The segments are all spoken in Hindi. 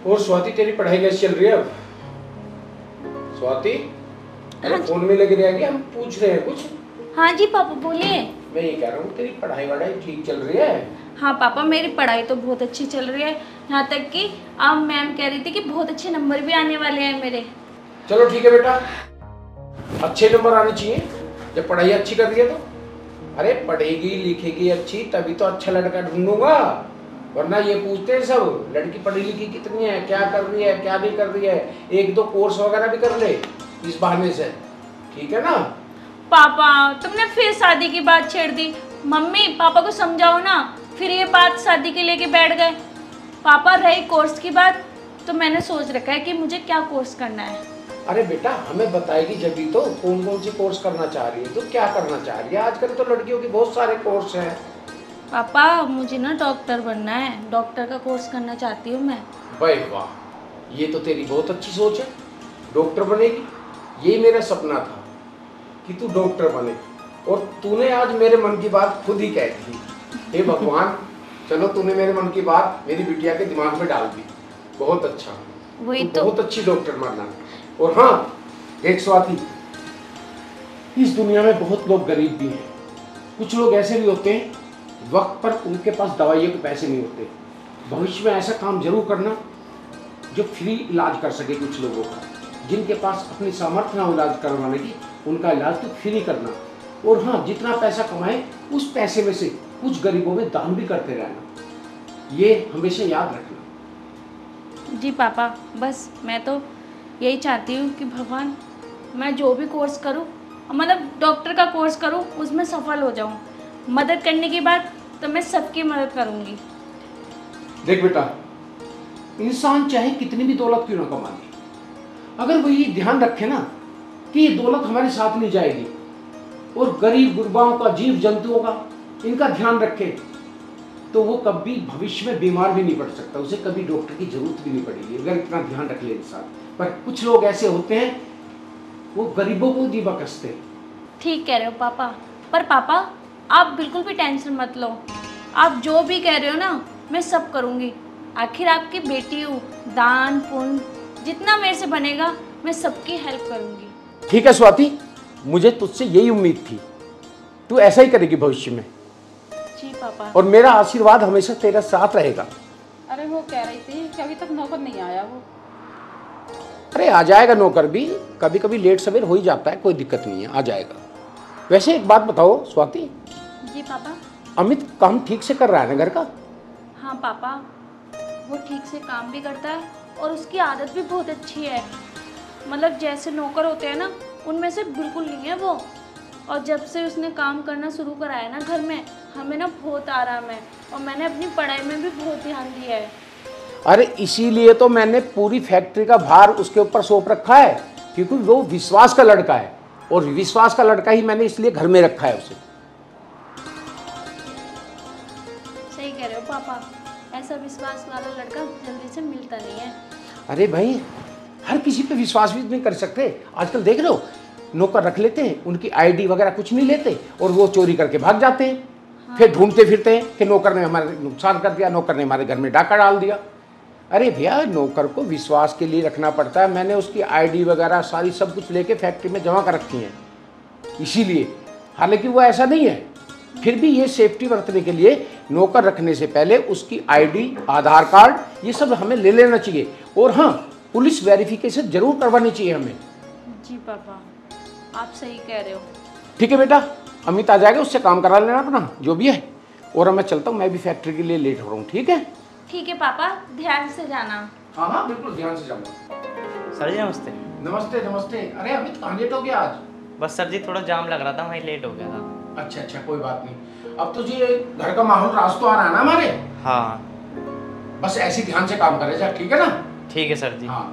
और स्वाति तेरी पढ़ाई कैसी चल रही है अब? स्वाति, अरे फोन में लगे रहेगी, हम पूछ रहे हैं कुछ। हाँ जी पापा बोलिए। मैं ये कह रहा हूँ तेरी पढ़ाई वढ़ाई ठीक चल रही है? हाँ पापा मेरी पढ़ाई तो बहुत अच्छी चल रही है, यहाँ तक कि अब मैम कह रही थी कि बहुत अच्छे नंबर भी आने वाले हैं मेरे। चलो ठीक है बेटा, अच्छे नंबर आने चाहिए जब पढ़ाई अच्छी कर रही है तो। अरे पढ़ेगी लिखेगी अच्छी तभी तो अच्छा लड़का ढूंढूंगा, वरना ये पूछते हैं सब लड़की पढ़ी लिखी कितनी है, क्या कर रही है, क्या नहीं कर रही है, एक दो कोर्स वगैरह भी कर ले इस बहाने से, ठीक है ना? पापा तुमने फिर शादी की बात छेड़ दी। मम्मी पापा को समझाओ ना, फिर ये बात शादी के लेके बैठ गए। पापा रही कोर्स की बात, तो मैंने सोच रखा है कि मुझे क्या कोर्स करना है। अरे बेटा हमें बताएगी जब भी तो कौन कौन सी कोर्स करना चाह रही है, तो क्या करना चाह रही है। आजकल तो लड़कियों के बहुत सारे कोर्स हैं। पापा मुझे ना डॉक्टर बनना है, डॉक्टर का कोर्स करना चाहती हूँ मैं। भाई वाह, ये तो तेरी बहुत अच्छी सोच है, डॉक्टर बनेगी। ये मेरा सपना था कि तू डॉक्टर बने, और तूने आज मेरे मन की बात खुद ही कह दी। हे भगवान, चलो तूने मेरे मन की बात मेरी बिटिया के दिमाग में डाल दी, बहुत अच्छा। वही तो, बहुत अच्छी डॉक्टर बनना। और हाँ देख स्वाति, इस दुनिया में बहुत लोग गरीब भी हैं, कुछ लोग ऐसे भी होते हैं वक्त पर उनके पास दवाइयों के पैसे नहीं होते। भविष्य में ऐसा काम जरूर करना जो फ्री इलाज कर सके कुछ लोगों का, जिनके पास अपनी सामर्थ्य ना हो इलाज करवाने की, उनका इलाज तो फ्री करना। और हाँ, जितना पैसा कमाए उस पैसे में से कुछ गरीबों में दान भी करते रहना, ये हमेशा याद रखना। जी पापा बस मैं तो यही चाहती हूँ कि भगवान मैं जो भी कोर्स करूँ, मतलब डॉक्टर का कोर्स करूँ, उसमें सफल हो जाऊँ। मदद करने की बात तो मैं सबकी मदद करूँगी। देख बेटा, इंसान चाहे कितनी भी दौलत क्यों ना कमा ले, अगर वो ये ध्यान रखे ना कि ये दौलत हमारे साथ नहीं जाएगी, और गरीब गुरबाओं का, जीव जंतुओं का इनका ध्यान रखे, तो वो कभी भविष्य में बीमार भी नहीं पड़ सकता, उसे कभी डॉक्टर की जरूरत भी नहीं पड़ेगी अगर इतना ध्यान रख ले इंसान। पर कुछ लोग ऐसे होते हैं वो गरीबों को दीवा कसते हैं। ठीक कह रहे हो पापा, पर पापा आप बिल्कुल भी टेंशन मत लो, आप जो भी कह रहे हो ना मैं सब करूँगी। आखिर आपकी बेटी हूँ, दान पुण्य जितना मेरे से बनेगा मैं सबकी हेल्प करूँगी। ठीक है स्वाति, मुझे तुझसे यही उम्मीद थी, तू ऐसा ही करेगी भविष्य में। जी पापा। और मेरा आशीर्वाद हमेशा तेरा साथ रहेगा। अरे वो कह रही थी कि अभी तक नौकर नहीं आया वो। अरे आ जाएगा नौकर भी, कभी कभी लेट सवेर हो ही जाता है, कोई दिक्कत नहीं है, आ जाएगा। वैसे एक बात बताओ स्वाति, जी पापा। अमित काम ठीक से कर रहा है ना घर का? हाँ पापा, वो ठीक से काम भी करता है और उसकी आदत भी बहुत अच्छी है। मतलब जैसे नौकर होते हैं ना उनमें से बिल्कुल नहीं है वो। और जब से उसने काम करना शुरू करा है ना घर में, हमें ना बहुत आराम है, और मैंने अपनी पढ़ाई में भी बहुत ध्यान दिया है। अरे इसीलिए तो मैंने पूरी फैक्ट्री का भार उसके ऊपर सौंप रखा है, क्योंकि वो विश्वास का लड़का है, और विश्वास का लड़का ही मैंने इसलिए घर में रखा है उसे। सही कह रहे हो पापा, ऐसा विश्वास वाला लड़का जल्दी से मिलता नहीं है। अरे भाई, हर किसी पे विश्वास भी नहीं कर सकते। आजकल देख रहे हो, नौकर रख लेते हैं, उनकी आईडी वगैरह कुछ नहीं लेते, और वो चोरी करके भाग जाते हैं। हाँ। फिर ढूंढते फिरते हैं कि नौकर ने हमारे नुकसान कर दिया, नौकर ने हमारे घर में डाका डाल दिया। अरे भैया, नौकर को विश्वास के लिए रखना पड़ता है। मैंने उसकी आईडी वगैरह सारी सब कुछ लेके फैक्ट्री में जमा कर रखी हैं, इसीलिए। हालांकि वो ऐसा नहीं है, फिर भी ये सेफ्टी बरतने के लिए नौकर रखने से पहले उसकी आईडी, आधार कार्ड, ये सब हमें ले लेना चाहिए। और हाँ, पुलिस वेरिफिकेशन जरूर करवानी चाहिए हमें। जी पापा, आप सही कह रहे हो। ठीक है बेटा, अमित आ जाएगा, उससे काम करा लेना अपना जो भी है। और मैं चलता हूँ, मैं भी फैक्ट्री के लिए लेट हो रहा हूँ। ठीक है? ठीक है पापा, ध्यान से जाना। हाँ हाँ बिल्कुल ध्यान से जाऊँगा। सर जी नमस्ते। नमस्ते नमस्ते। अरे अमित कहाँ लेट हो गया आज? बस सर जी थोड़ा जाम लग रहा था, वहीं लेट हो गया था। अच्छा अच्छा, कोई बात नहीं। अब तुझे घर का माहौल राज तो आ रहा है ना हमारे? हाँ। बस ऐसे ध्यान से काम करे जा, ठीक है ना? ठीक है सर जी। हाँ,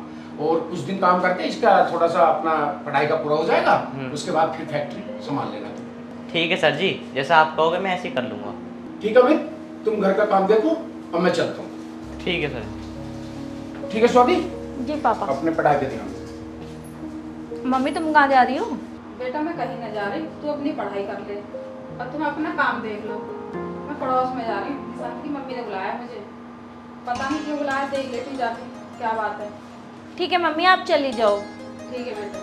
और कुछ दिन काम करके इसका थोड़ा सा अपना पढ़ाई का पूरा हो जाएगा, उसके बाद फिर फैक्ट्री संभाल लेना तुम। ठीक है सर जी, जैसा आप कहोगे मैं ऐसे ही कर लूँगा। ठीक है अमित, तुम घर का काम देखो और मैं चलता हूँ। ठीक है सर जी। ठीक है स्वाति? जी पापा। अपने पढ़ाई पे ध्यान। मम्मी तुम कहाँ जा रही हो? बेटा मैं कहीं न जा रही, तू अपनी पढ़ाई कर ले और तुम अपना काम देख लो। मैं पड़ोस में जा रही हूँ, निशांत की मम्मी ने बुलाया मुझे, पता नहीं क्यों बुलाया, देख लेती जाके। क्या बात है? ठीक है मम्मी, आप चली जाओ। ठीक है बेटा।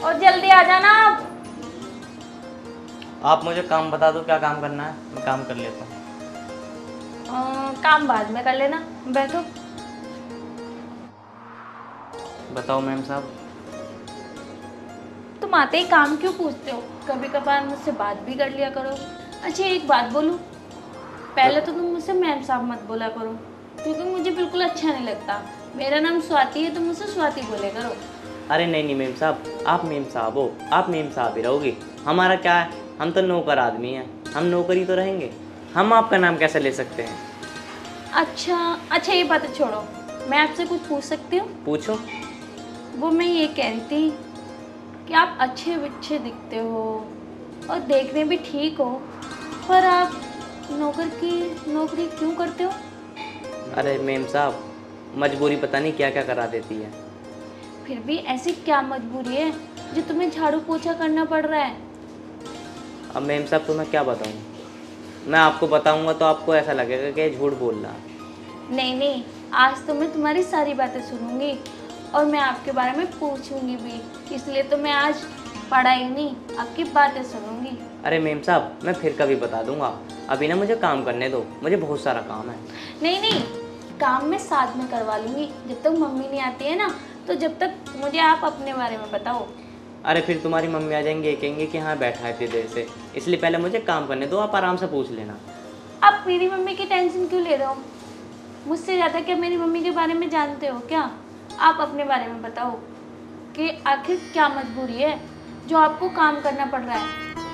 और जल्दी आ जाना आप। आप मुझे काम बता दो, क्या काम करना है, मैं काम कर लेता हूँ। काम बाद में कर लेना, बैठो। बताओ मैम साहब। तुम आते ही काम क्यों पूछते हो? कभी कभार मुझसे बात भी कर लिया करो। अच्छा एक बात बोलूं, पहले तो तुम मुझसे मैम साहब मत बोला करो, क्योंकि मुझे बिल्कुल अच्छा नहीं लगता। मेरा नाम स्वाति है, तुम मुझसे स्वाति बोले करो। अरे नहीं नहीं मैम साहब, आप मैम साहब हो, आप मैम साहब ही रहोगी। हमारा क्या है, हम तो नौकर आदमी हैं, हम नौकरी तो रहेंगे, हम आपका नाम कैसे ले सकते हैं। अच्छा ये बात छोड़ो, मैं आपसे कुछ पूछ सकती हूँ? पूछो। वो मैं ये कह रही थी कि आप अच्छे दिखते हो और देखने भी ठीक हो, पर आप नौकरी क्यों करते हो? अरे मैम साहब, मजबूरी पता नहीं क्या क्या करा देती है। फिर भी ऐसी क्या मजबूरी है जो तुम्हें झाड़ू पोछा करना पड़ रहा है? अब मैम साहब तो मैं क्या बताऊँ, मैं आपको बताऊँगा तो आपको ऐसा लगेगा कि ये झूठ बोल रहा है। नहीं, आज तो मैं तुम्हारी सारी बातें सुनूंगी और मैं आपके बारे में पूछूंगी भी, इसलिए तो मैं आज पढ़ाई नहीं, आपकी बातें सुनूंगी। अरे मैम साहब, मैं फिर कभी बता दूंगा, अभी ना मुझे काम करने दो, मुझे बहुत सारा काम है। नहीं, काम मैं साथ में करवा लूंगी, जब तक मम्मी नहीं आती है ना, तो जब तक मुझे आप अपने बारे में बताओ। अरे फिर तुम्हारी मम्मी आ जाएंगे, कहेंगे कि हाँ बैठा है इतनी देर से, इसलिए पहले मुझे काम करने दो, आप आराम से पूछ लेना। आप मेरी मम्मी की टेंशन क्यों ले रहे हो? मुझसे ज़्यादा क्या मेरी मम्मी के बारे में जानते हो क्या? आप अपने बारे में बताओ कि आखिर क्या मजबूरी है जो आपको काम करना पड़ रहा है।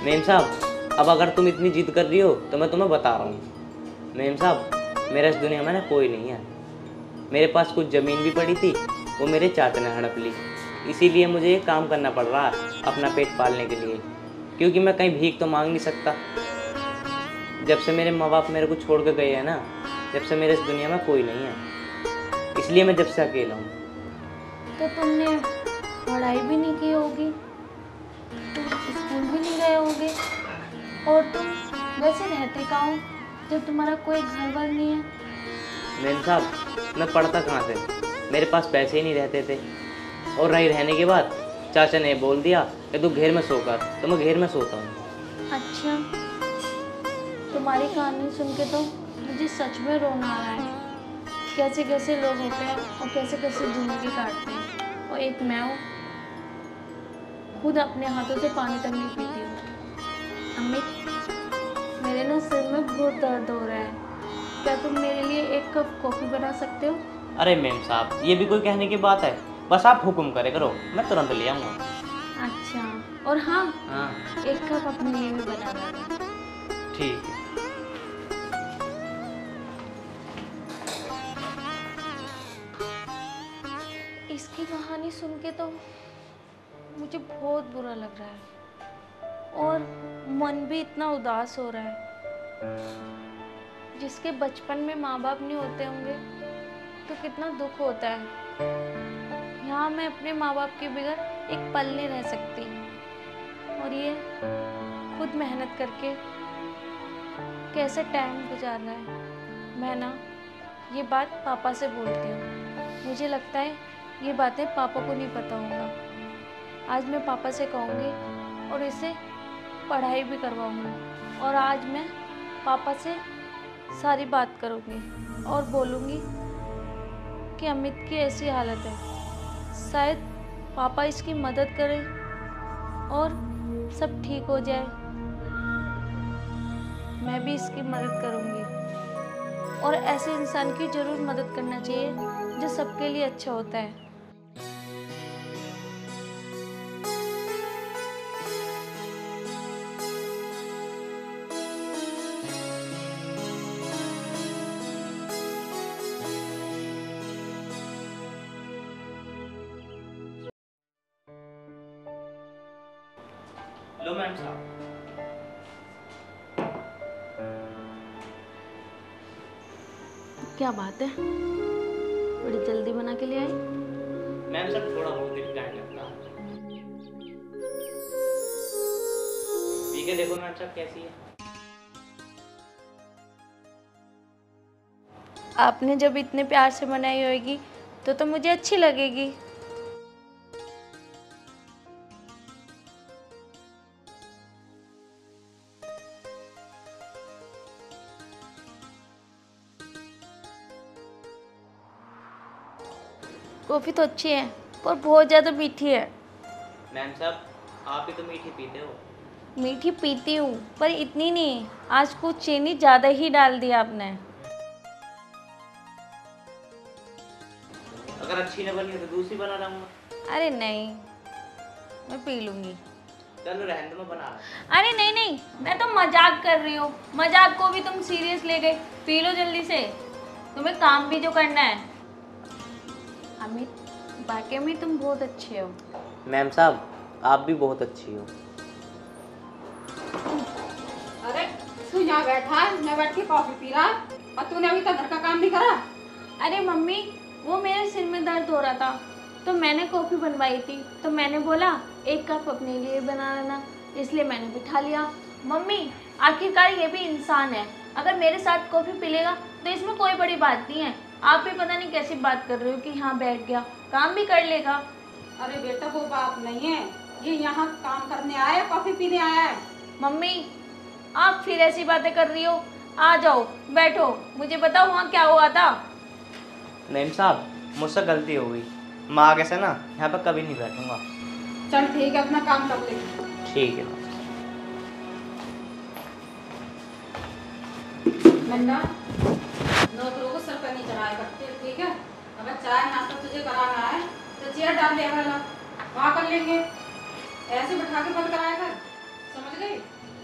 मैम साहब, अब अगर तुम इतनी जिद कर रही हो तो मैं तुम्हें बता रहा हूँ। मैम साहब, मेरा इस दुनिया में ना कोई नहीं है। मेरे पास कुछ ज़मीन भी पड़ी थी, वो मेरे चाचा ने हड़प ली, इसीलिए मुझे ये काम करना पड़ रहा है अपना पेट पालने के लिए, क्योंकि मैं कहीं भीख तो मांग नहीं सकता। जब से मेरे माँ बाप मेरे को छोड़ कर गए हैं ना, जब से मेरे इस दुनिया में कोई नहीं है, इसलिए मैं जब से अकेला हूँ। तो तुमने पढ़ाई भी नहीं की होगी, तुम स्कूल भी नहीं गए होगे, और तुम वैसे रहते कहाँ हो जब तुम्हारा कोई घर वर नहीं है? मैम साहब, मैं पढ़ता कहाँ से, मेरे पास पैसे ही नहीं रहते थे, और रहने के बाद चाचा ने बोल दिया कि तू घेर में सोकर, तो मैं घेर में सोता हूँ। अच्छा, तुम्हारी कहानी सुन के तो मुझे सच में रोना आ रहा है। कैसे कैसे लोग होते हैं और कैसे कैसे ज़िंदगी काटते हैं, और एक मैं हूँ, खुद अपने हाथों से पानी तक नहीं पीती हूँ। अमित, मेरे ना सिर में बहुत दर्द हो रहा है, क्या तुम मेरे लिए एक कप कॉफ़ी बना सकते हो? अरे मैम साहब, ये भी कोई कहने की बात है, बस आप हुक्म करे करो, मैं तुरंत ले आऊँगा। अच्छा, और हाँ, हाँ एक कप अपने लिए भी बना देना। ठीक है। इसकी कहानी सुन के तो मुझे बहुत बुरा लग रहा है और मन भी इतना उदास हो रहा है। जिसके बचपन में माँ बाप नहीं होते होंगे तो कितना दुख होता है। यहाँ मैं अपने माँ बाप के बगैर एक पल नहीं रह सकती, और ये खुद मेहनत करके कैसे टाइम गुजार रहा है। मैं ना ये बात पापा से बोलती हूँ, मुझे लगता है ये बातें पापा को नहीं पता होगा। आज मैं पापा से कहूँगी और इसे पढ़ाई भी करवाऊँगी, और आज मैं पापा से सारी बात करूँगी और बोलूँगी कि अमित की ऐसी हालत है, शायद पापा इसकी मदद करें और सब ठीक हो जाए। मैं भी इसकी मदद करूँगी, और ऐसे इंसान की ज़रूर मदद करना चाहिए जो सबके लिए अच्छा होता है। लो मैम साहब। क्या बात है, बड़ी जल्दी बना के ले आई। मैम साहब, थोड़ा बहुत ही टाइम लगता है। ठीक है, देखो मैम साहब कैसी है। आपने जब इतने प्यार से बनाई होगी तो मुझे अच्छी लगेगी। कॉफ़ी तो अच्छी है पर बहुत ज़्यादा मीठी है। मैम साहब आप ही तो मीठी पीते हो। मीठी पीती हूँ पर इतनी नहीं, आज कुछ चीनी ज़्यादा ही डाल दिया आपने। अगर अच्छी न बनी तो दूसरी बना लाऊंगा। अरे नहीं, मैं पी लूँगी। चलो रहने दो, मैं बना रहा हूं। अरे नहीं नहीं, मैं तो मजाक कर रही हूँ, मजाक को भी तुम सीरियस ले गए। पी लो जल्दी से, तुम्हें काम भी जो करना है। अमित, वाकई में तुम बहुत अच्छे हो। मैम साहब आप भी बहुत अच्छी हो। अरे तू यहाँ बैठा है, यहाँ बैठ के कॉफी पी रहा है और तूने अभी तक घर का काम नहीं करा। अरे मम्मी, वो मेरे सिर में दर्द हो रहा था तो मैंने कॉफ़ी बनवाई थी, तो मैंने बोला एक कप अपने लिए बना लेना, इसलिए मैंने बिठा लिया। मम्मी, आखिरकार ये भी इंसान है, अगर मेरे साथ कॉफ़ी पी लेगा तो इसमें कोई बड़ी बात नहीं है। आप भी पता नहीं कैसी बात कर रहे हो कि हाँ बैठ गया, काम भी कर लेगा। अरे बेटा वो बात नहीं है, ये यहाँ काम करने आया है, कॉफी पीने आया है। मम्मी, आप फिर ऐसी बातें कर रही हो। आ जाओ बैठो, मुझे बताओ वहाँ क्या हुआ था। मैम साहब मुझसे गलती हो गई, मैं आगे से ना यहाँ पर कभी नहीं बैठूंगा। चल ठीक है, अपना काम कर ले। ठीक है। बेटा नौकरों को सर पर नहीं चढ़ाया करते, ठीक है। अगर चाय नाश्ता तुझे कराना है तो चेयर डाल दे वाला, वहाँ कर लेंगे, ऐसे बैठा के बंद कराया कर, समझ गई।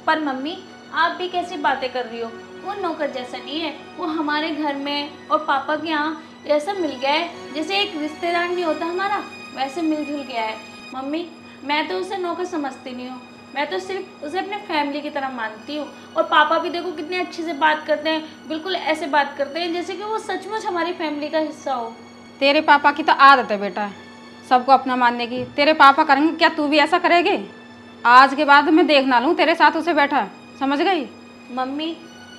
पर मम्मी, आप भी कैसी बातें कर रही हो, वो नौकर जैसा नहीं है, वो हमारे घर में और पापा के यहाँ ऐसा मिल गया है जैसे एक रिश्तेदार नहीं होता हमारा, वैसे मिलजुल गया है। मम्मी, मैं तो उसे नौकर समझती नहीं हूँ, मैं तो सिर्फ उसे अपने फैमिली की तरह मानती हूँ। और पापा भी देखो कितने अच्छे से बात करते हैं, बिल्कुल ऐसे बात करते हैं जैसे कि वो सचमुच हमारी फैमिली का हिस्सा हो। तेरे पापा की तो आदत है बेटा सबको अपना मानने की, तेरे पापा करेंगे क्या तू भी ऐसा करेगी? आज के बाद मैं देख ना लूँ तेरे साथ उसे बैठा, समझ गई। मम्मी,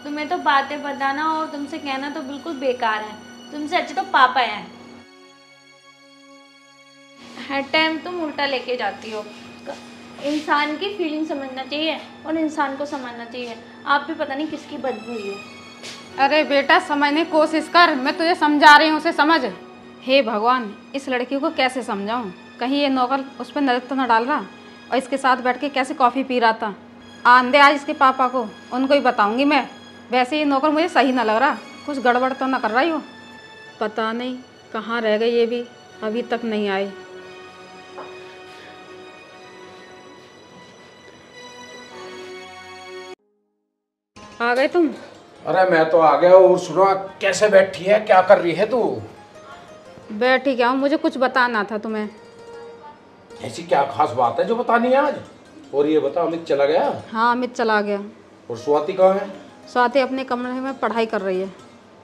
तुम्हें तो बातें बताना और तुमसे कहना तो बिल्कुल बेकार है, तुमसे अच्छे तो पापा हैं। हर टाइम तुम उल्टा लेके जाती हो। इंसान की फीलिंग समझना चाहिए और इंसान को समझना चाहिए। आप भी पता नहीं किसकी बदबू हुई हो। अरे बेटा समझने की कोशिश कर, मैं तुझे समझा रही हूँ, उसे समझ। हे भगवान, इस लड़की को कैसे समझाऊँ, कहीं ये नौकर उस पर नजर तो न डाल रहा, और इसके साथ बैठ के कैसे कॉफ़ी पी रहा था। आंदे आज इसके पापा को, उनको ही बताऊँगी मैं। वैसे ये नौकर मुझे सही ना लग रहा, कुछ गड़बड़ तो ना कर रही हो। पता नहीं कहाँ रह गए ये भी, अभी तक नहीं आए। आ गए तुम? अरे मैं तो आ गया। और सुनो, कैसे बैठी है, क्या कर रही है तू? बैठी क्या हूँ, मुझे कुछ बताना था तुम्हें। ऐसी क्या खास बात है जो बतानी है आज? और ये बता, अमित चला गया? हाँ अमित चला गया। और स्वाति कहाँ है? स्वाति अपने कमरे में पढ़ाई कर रही है।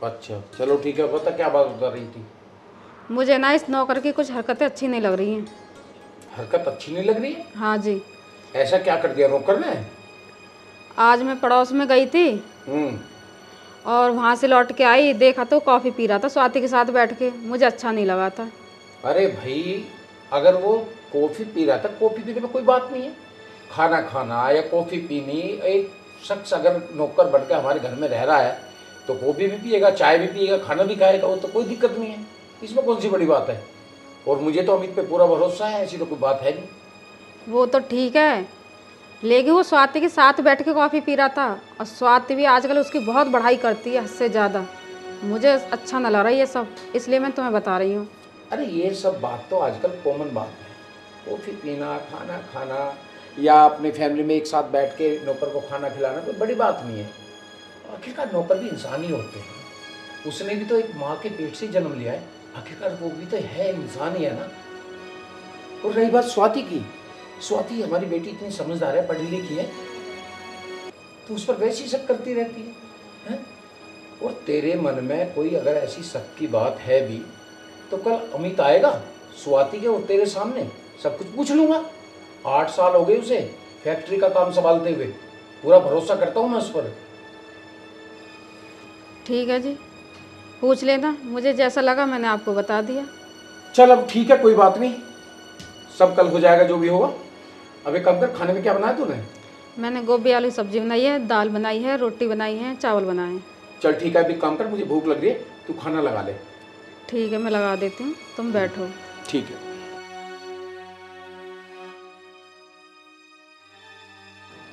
अच्छा चलो ठीक है, बता क्या बात बता रही थी? मुझे ना इस नौकर की कुछ हरकतें अच्छी नहीं लग रही हैं। हरकत अच्छी नहीं लग रही है? हाँ जी। ऐसा क्या कर दिया नौकर ने? आज मैं पड़ोस में गई थी और वहाँ से लौट के आई, देखा तो कॉफ़ी पी रहा था स्वाति के साथ बैठ के, मुझे अच्छा नहीं लगा था। अरे भाई, अगर वो कॉफ़ी पी रहा था, कॉफ़ी पीने में कोई बात नहीं है। खाना खाना या कॉफ़ी पीनी, एक शख्स अगर नौकर बन के हमारे घर में रह रहा है तो कॉफ़ी भी पिएगा, चाय भी पिएगा, खाना भी खाएगा, वो तो कोई दिक्कत नहीं है। इसमें कौन सी बड़ी बात है? और मुझे तो अमित पे पूरा भरोसा है, ऐसी तो कोई बात है नहीं। वो तो ठीक है, लेकिन वो स्वाति के साथ बैठ के कॉफ़ी पी रहा था, और स्वाति भी आजकल उसकी बहुत बढ़ाई करती है, हद से ज़्यादा। मुझे अच्छा न लग रहा है ये सब, इसलिए मैं तुम्हें बता रही हूँ। अरे ये सब बात तो आजकल कॉमन बात है। कॉफ़ी पीना, खाना खाना या अपने फैमिली में एक साथ बैठ के नौकर को खाना खिलाना कोई बड़ी बात नहीं है। आखिरकार नौकर भी इंसान ही होते हैं, उसने भी तो एक माँ के पेट से जन्म लिया है, आखिरकार वो भी तो है, इंसान ही है ना। और रही बात स्वाति की, स्वाति हमारी बेटी इतनी समझदार है, पढ़ी लिखी है, तो उस पर वैसी शक करती रहती है? और तेरे मन में कोई अगर ऐसी शक की बात है भी तो कल अमित आएगा स्वाति के और तेरे सामने सब कुछ पूछ लूंगा। 8 साल हो गए उसे फैक्ट्री का काम संभालते हुए, पूरा भरोसा करता हूँ मैं उस पर। ठीक है जी, पूछ लेना, मुझे जैसा लगा मैंने आपको बता दिया। चल अब ठीक है, कोई बात नहीं, सब कल हो जाएगा जो भी होगा। अब एक काम कर, खाने में क्या बनाया तूने? मैंने गोभी आलू सब्जी बनाई है, दाल बनाई है, रोटी बनाई है, चावल बनाए हैं। चल ठीक है, अभी काम कर, मुझे भूख लग रही है, तू खाना लगा ले। ठीक है, मैं लगा देती हूँ, तुम बैठो। ठीक है।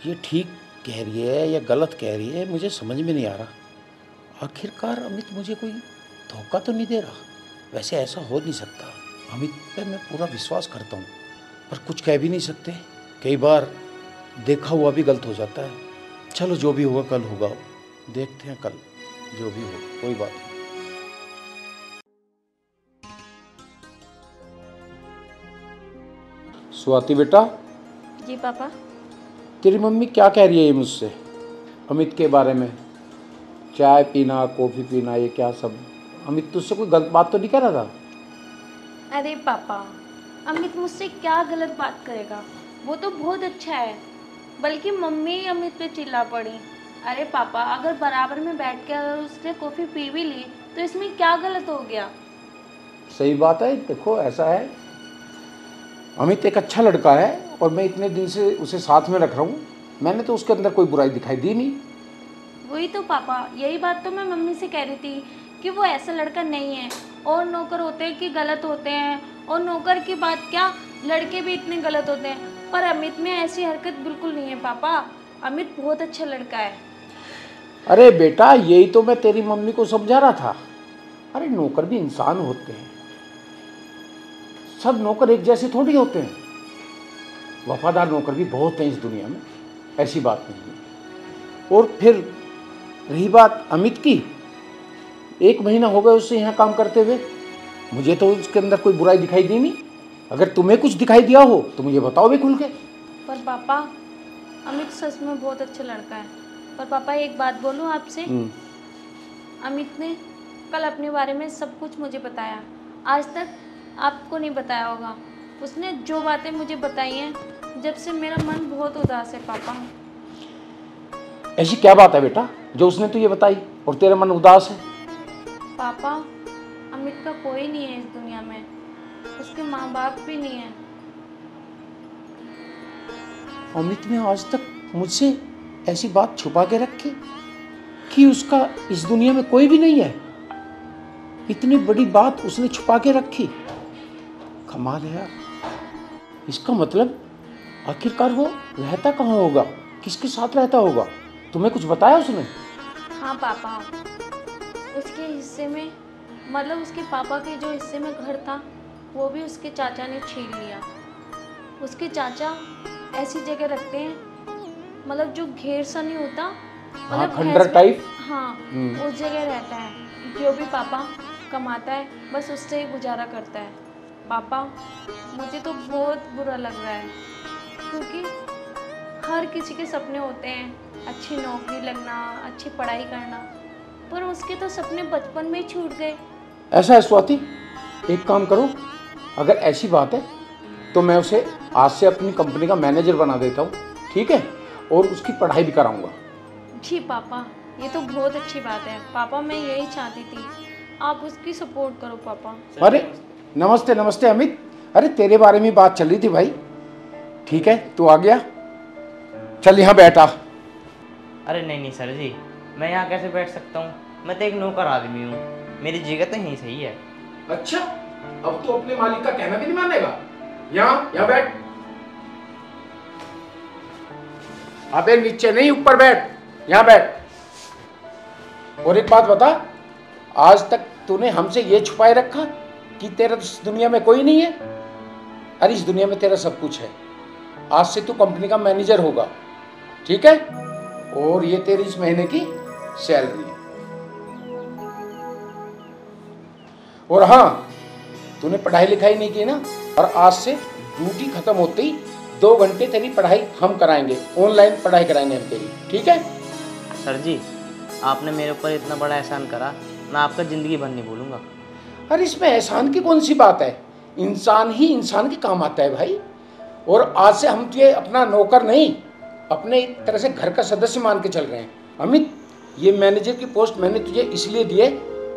ये ठीक कह रही है या गलत कह रही है, मुझे समझ में नहीं आ रहा। आखिरकार अमित मुझे कोई धोखा तो नहीं दे रहा। वैसे ऐसा हो नहीं सकता, अमित पे मैं पूरा विश्वास करता हूँ, पर कुछ कह भी नहीं सकते। कई बार देखा हुआ भी गलत हो जाता है। चलो जो भी होगा कल होगा, देखते हैं कल जो भी हो, कोई बात नहीं। स्वाति बेटा। जी पापा। तेरी मम्मी क्या कह रही है ये मुझसे अमित के बारे में? चाय पीना, कॉफ़ी पीना, ये क्या सब? अमित तुझसे कोई गलत बात तो नहीं कह रहा था? अरे पापा, अमित मुझसे क्या गलत बात करेगा, वो तो बहुत अच्छा है। बल्कि मम्मी अमित पे चिल्ला पड़ी। अरे पापा, अगर बराबर में बैठ के अगर उसने कॉफ़ी पी भी ली तो इसमें क्या गलत हो गया? सही बात है। देखो ऐसा है, अमित एक अच्छा लड़का है और मैं इतने दिन से उसे साथ में रख रहा हूँ, मैंने तो उसके अंदर कोई बुराई दिखाई दी नहीं। वही तो पापा, यही बात तो मैं मम्मी से कह रही थी कि वो ऐसा लड़का नहीं है। और नौकर होते हैं कि गलत होते हैं, और नौकर की बात क्या, लड़के भी इतने गलत होते हैं, पर अमित में ऐसी हरकत बिल्कुल नहीं है पापा। अमित बहुत अच्छा लड़का है। अरे बेटा, यही तो मैं तेरी मम्मी को समझा रहा था। अरे नौकर भी इंसान होते हैं, सब नौकर एक जैसे थोड़ी होते हैं। वफादार नौकर भी बहुत हैं इस दुनिया में, ऐसी बात नहीं है। और फिर रही बात अमित की, 1 महीना हो गया उससे यहाँ काम करते हुए, मुझे तो उसके अंदर कोई बुराई दिखाई दी नहीं। अगर तुम्हें कुछ दिखाई दिया हो तो मुझे बताओ भी खुल के। पर पापा, अमित सच में बहुत अच्छा लड़का है। पर पापा एक बात बोलूँ आपसे, अमित ने कल अपने बारे में सब कुछ मुझे बताया, आज तक आपको नहीं बताया होगा। उसने जो बातें मुझे बताई हैं, जब से मेरा मन बहुत उदास है पापा। ऐसी क्या बात है बेटा जो उसने तुझे बताई और तेरा मन उदास है? पापा, अमित का कोई नहीं है इस दुनिया में, उसके माँ बाप भी नहीं है। अमित ने आज तक मुझसे ऐसी बात छुपा के रखी कि उसका इस दुनिया में कोई भी नहीं है। इतनी बड़ी बात उसने छुपा के रखी, कमाल है यार। इसका मतलब आखिरकार वो रहता कहाँ होगा, किसके साथ रहता होगा? तुम्हें कुछ बताया उसने? हाँ पापा, उसके हिस्से में, मतलब उसके पापा के जो हिस्से में घर था वो भी उसके चाचा ने छीन लिया। उसके चाचा ऐसी जगह रखते हैं, मतलब जो घेर सा नहीं होता, मतलब खंडर टाइप। हाँ, उस जगह रहता है। जो भी पापा कमाता है बस उससे ही गुजारा करता है। पापा, मुझे तो बहुत बुरा लग रहा है, क्योंकि हर किसी के सपने होते हैं, अच्छी नौकरी लगना, अच्छी पढ़ाई करना, पर उसके तो सपने बचपन में ही छूट गए। ऐसा है स्वाति, एक काम करो, अगर ऐसी बात है तो मैं उसे आज से अपनी कंपनी का मैनेजर बना देता हूँ, ठीक है? और उसकी पढ़ाई भी कराऊंगा। जी पापा, ये तो बहुत अच्छी बात है पापा, मैं यही चाहती थी, आप उसकी सपोर्ट करो पापा। अरे नमस्ते नमस्ते अमित, अरे तेरे बारे में बात चल रही थी भाई। ठीक है, तू आ गया, चल यहाँ बैठा। अरे नहीं नहीं सर जी, मैं यहाँ कैसे बैठ सकता हूँ? मैं तो एक नौकर आदमी हूँ, मेरी जगह तो यहीं सही है। अच्छा, अब तो अपने मालिक का कहना भी नहीं मानेगा? यहाँ बैठ। अबे नीचे नहीं, ऊपर बैठ, यहाँ बैठ। और एक बात बता, आज तक तूने हमसे ये छुपाए रखा कि तेरा इस दुनिया में कोई नहीं है? अरे इस दुनिया में तेरा सब कुछ है। आज से तू कंपनी का मैनेजर होगा, ठीक है? और ये तेरी इस महीने की सैलरी है। और हाँ, तूने पढ़ाई लिखाई नहीं की ना, और आज से ड्यूटी खत्म होते ही 2 घंटे तेरी पढ़ाई हम कराएंगे, ऑनलाइन पढ़ाई कराएंगे हम तेरी, ठीक है? सर जी, आपने मेरे ऊपर इतना बड़ा एहसान करा, मैं आपका ज़िंदगी भर नहीं भूलूंगा। अरे इसमें एहसान की कौन सी बात है? इंसान ही इंसान के काम आता है भाई। और आज से हम तुझे अपना नौकर नहीं, अपने एक तरह से घर का सदस्य मान के चल रहे हैं। अमित, ये मैनेजर की पोस्ट मैंने तुझे इसलिए दी है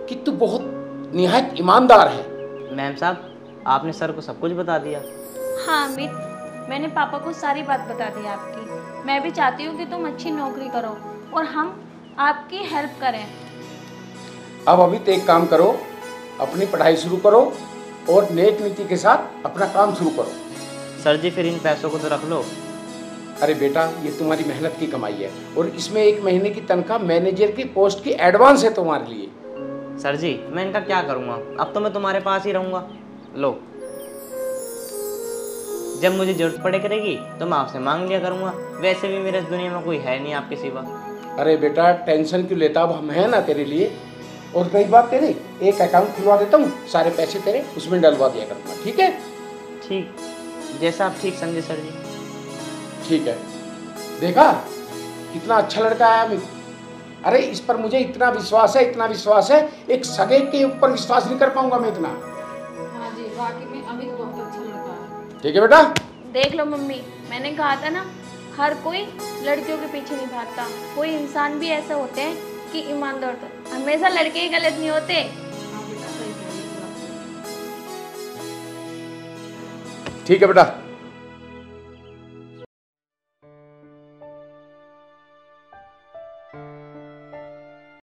कि तू बहुत निहायत ईमानदार है। मैम साहब, आपने सर को सब कुछ बता दिया? हाँ अमित, मैंने पापा को सारी बात बता दी आपकी। मैं भी चाहती हूँ कि तुम अच्छी नौकरी करो और हम आपकी हेल्प करें। अब अभी तो एक काम करो, अपनी पढ़ाई शुरू करो और नेक नीति के साथ अपना काम शुरू करो। सर जी फिर इन पैसों को तो रख लो। अरे बेटा, ये तुम्हारी मेहनत की कमाई है और इसमें 1 महीने की तनख्वाह मैनेजर की पोस्ट की एडवांस है तुम्हारे लिए। सर जी मैं इनका क्या करूँगा, अब तो मैं तुम्हारे पास ही रहूँगा। लो, जब मुझे जरूरत पड़े करेगी तो मैं आपसे मांग लिया करूँगा। वैसे भी मेरे इस दुनिया में कोई है नहीं आपके सिवा। अरे बेटा, टेंशन क्यों लेता, अब हम हैं ना तेरे लिए। और रही बात तेरी, एक अकाउंट खुलवा देता हूँ, सारे पैसे तेरे उसमें डलवा दिया करूँगा, ठीक है? ठीक, जैसा आप ठीक समझे सर जी। ठीक है। देखा कितना अच्छा लड़का है अमित। अरे इस पर मुझे इतना विश्वास है, इतना विश्वास है, एक सगे के ऊपर विश्वास नहीं कर पाऊंगा मैं इतना। हाँ जी, वाकई में अमित बहुत अच्छा लड़का है। ठीक है बेटा। देख लो मम्मी, मैंने कहा था ना, हर कोई लड़कियों के पीछे नहीं भागता। कोई इंसान भी ऐसे होते हैं कि ईमानदार होते, हमेशा लड़के ही गलत नहीं होते। हाँ बेटा, सही कह रही हो आप। ठीक है बेटा।